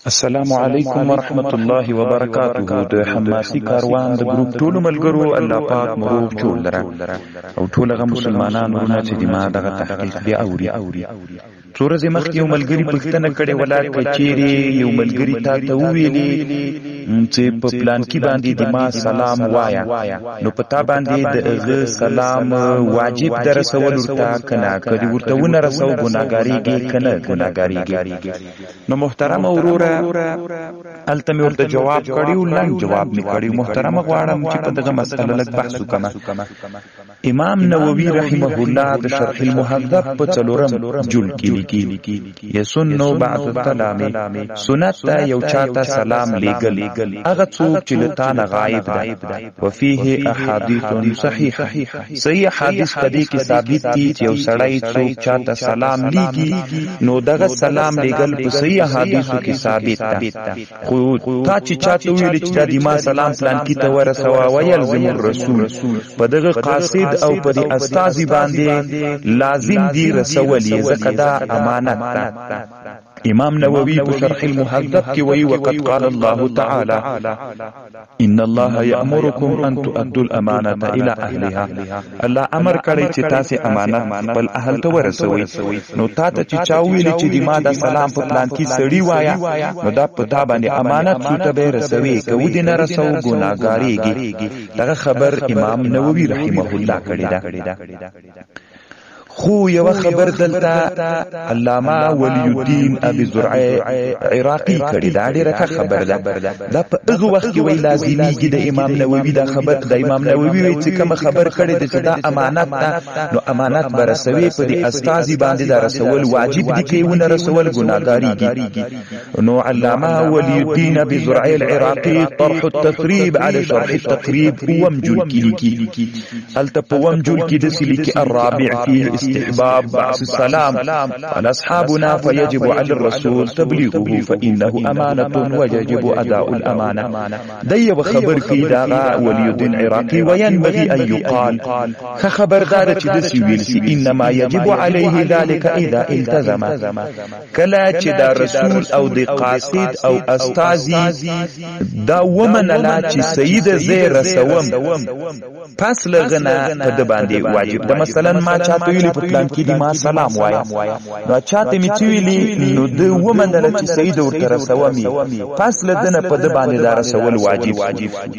السلام علیکم ورحمت الله وبرکاته. د حماسي کاروان د ګروپ ټولو ملګرو الله پاک مروغ جوړ لره او ټول هغه مسلمانانو ورونه چې د ما دغه تحقیق بیا اوري. څو ورځې مخکې یو ملګري پوښتنه کړې ولا کچېرې یو ملګري تا ته وویلې چې په پلان کې باندې د ما سلام وایا، نو په تا باندې د هغه سلام واجب در رسول ورته کنه کدی ورته ونه رسو ګناګاریږي کنه ګناګاریږي. نو محترم وروره الته مې ورته جواب کړیو، لنډ جواب مې کړیو. محترم غواړم چې په دغه مسله لږ بحث وکړم. امام نووي رحمه الله د شرح المهذب په څلورم جلد کې لیکي یسنو بعد السلام سنت یو چاته سلام لېږل هغه څوک چې له تا نه غایب ده. وفيه احادیث صحیحه صحیح حدیث په دې کې ثابت دي چې یو سړی څوک چاته سلام لېږي نو دغه سلام لېږل په صحیح حدیثو کې ثابت ده. خو تا چې چاته ویل چې د ما سلام پلان کې ته ورسوه ویلزم الرسول په دغه قاصد او په دې استاذ باندې لازم دي رسولې، ځکه دا امانت ده. امام نووي په شرح المهذب کې وایي وقد قال الله تعالى ان الله يأمركم ان تؤدوا الامانه الى اهلها. الله امر کړی چې تاسو امانت خپل اهل ته ورسوي. نو تاسو چې چا ویل چې د ما د سلام په پلان کې سړی وایا نو دا په تا باندې امانت څه به رسوي، کو دې نه رسو ګناګاریږي. دا خبر امام نووي رحمه الله کړی دا. خو یو خبر دلته علامه ولی الدین ابي زرع عراقي کړي دا ډیره خبر ده. دا په هغه وخت کې وی لازميږي د امام نووي دا خبر د امام نووي وی چې کوم خبر کړي د دا امانت ده نو امانت برسوي په دې استاذ باندې دا رسول واجب دي کې ونه رسول ګناګاریږي. نو علامه ولی الدین ابي زرع العراقي طرح التثريب على شرح التقريب ومجل کې التپومجل کې د سلیکي الرابع فيه استحباب بعث السلام على أصحابنا فيجب على الرسول تبليغه فإنه أمانة ويجب أداء الأمانة. دي وخبر في داغا ولي الدين عراقي وينبغي أن يقال خبر دارة دسي إنما يجب عليه ذلك إذا التزم كلا دا رسول أو دي قاصد أو أستاذي دا ومن لا سيد زير رسوم پس لغنا پدبان دي واجب دا مثلا ما چاہتو یلی پتلان کی دی ما سلام وایا نو چاته می چویلی نو د ومندل چې سید ورته رسومي پس لدنه په د باندې دار رسول واجب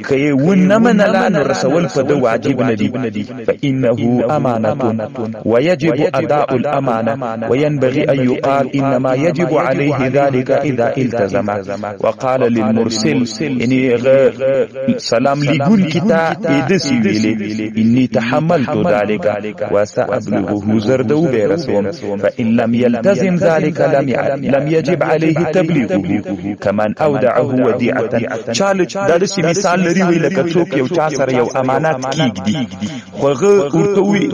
کای ونه منلا نو رسول په د واجب ندی فانه امانه ويجب اداء الامانه وينبغي ان يقال انما يجب عليه ذلك اذا التزم. وقال للمرسل اني سلام لګون کیتا ادسی ویلی اني تحملت ذلك وسأبلغه زردو برسوم فإن لم يلتزم ذلك لم يجب عليه تبليغه كمن أودعه وديعة. چالو دارسی مثال لري وی لکه څوک یو چا سره یو امانت کیږي خوغه ورتوي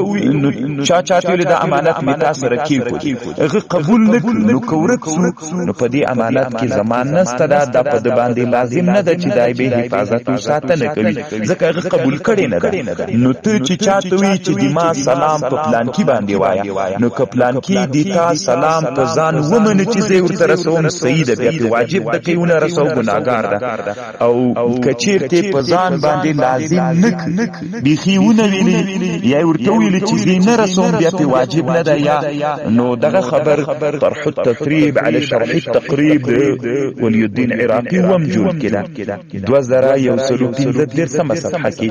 چا چاته له امانت می تاسو سره کیږي هغه قبول نکړو کورک نو په دې امانت کې زمان نسته دا په د باندې لازم نه ده چې دای به حفاظت او ساتنه کوي ځکه هغه قبول کړي نه ده. نو ته چې چاته وی چې د ما سلام په پلان کې باندې وایا نو که پلان کې دیتا سلام په ځان ومن چې زه ورته رسوم صحیح ده بیا واجب ده کېونه رسو ګناګار ده. او کچیرته په ځان باندې لازم نک بيخيونه ویلي یا ورته ویل چې زه نه رسوم بیا په واجب نه ده یا نو دغه خبر طرح التثريب على شرح التقريب ولي الدين عراقي ومجول كده 2015 صفحه کې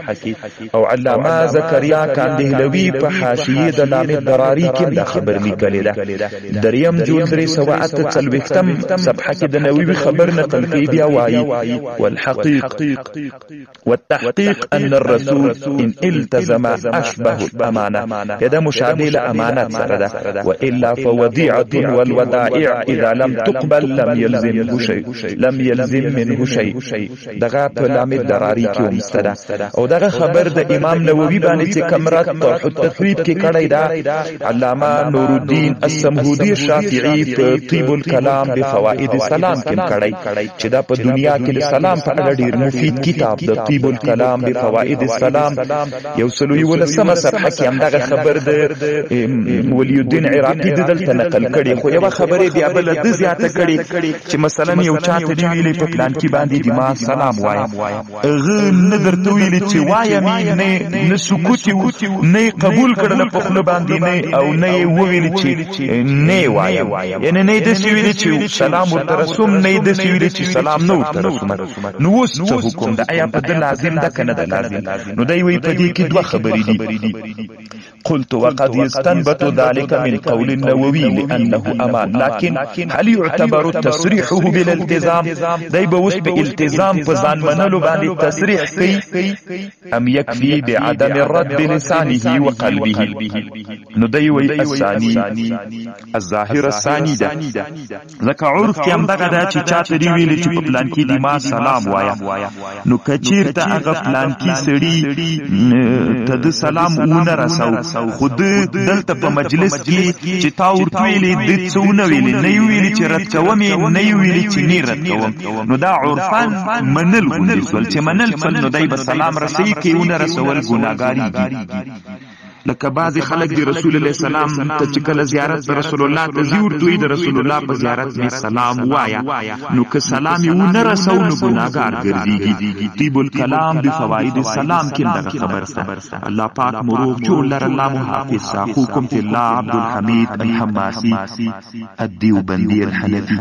او علامه زكريا کاندهلوی په حاشیه د لامه دراری کې دا خبر لیکلی ده. دریم جون 308 صفحه کې د نووي خبر نقل کوي بیا وایي والتحقيق ان الرسول ان التزم اشبه الامانه هذا مشابه لامانه سره ده والا فوديعه والودائع اذا لم تقبل لم يلزم منه شيء. دغه په لامه دراری کې مستدا او دغه خبر د امام نووي باندې چې کمرات طرح التثريب کې کړی دا علامه نور الدین السمهودی شافعی په طیب الکلام بفوائد السلام کې کړی چې دا په دنیا کې د سلام په اړه ډیر مفید کتاب د طیب الکلام بفوائد السلام یو سلوی ولسمه صفحه کې همدغه خبر د ولی الدین عراقی دلته نقل کړي خو یو خبره بیا بل د زیاته کړي چې مثلا یو چاته دی ویلې په پلان کې باندې دی ما سلام وایم اغه نظر تو ویلې چې وایم نه سکوت نه قبول کړل په خپل باندې نه او نه ویلې چې نه وایم یعنی نه د ویلې چې سلام ورته رسوم نه د ویلې چې سلام نو ورته رسوم نو وس حکم د آیا په لازم ده کنه ده لازم نو دی وی په دې کې دوه خبرې دي قلت وقد يستنبط ذلك من قول النووي لأنه أمان لكن هل يعتبر تصريحه بالالتزام دای به وس په التزام په ځان منلو باندې تصریح کوي ام يكفي بعدم الرد بلسانه وقلبه نو دی وی الثاني الظاهر الثاني ده ځکه عرف کې هم دغه دا چې چاته دی ویل چې په پلان کې دی ما سلام وایم نو کچیر ته هغه پلان کې سړي ته د سلام ونه رسو خود دلته په مجلس کې چې تا ورته ویلې د څونه ویلې نه ویلې چې رد کوم نه ویلې چې نه رد کوم نو دا عرفان منل ګنځول چې منل فل نو دای په سلام رسي کې ونه رسول ګناګاری دي لکه بعض خلک دی رسول الله سلام ته چې کله زیارت رسول الله ته زیور دوی د رسول الله په زیارت می سلام وایا نو که سلام یو نه رسول ګناګار ګرځيږي طیب الکلام بفوائد السلام کې دغه خبر سره الله پاک مروغ جوړ لر الله محافظ اخوکم فی الله عبد الحمید الحماسی الدیوبندی الحنفی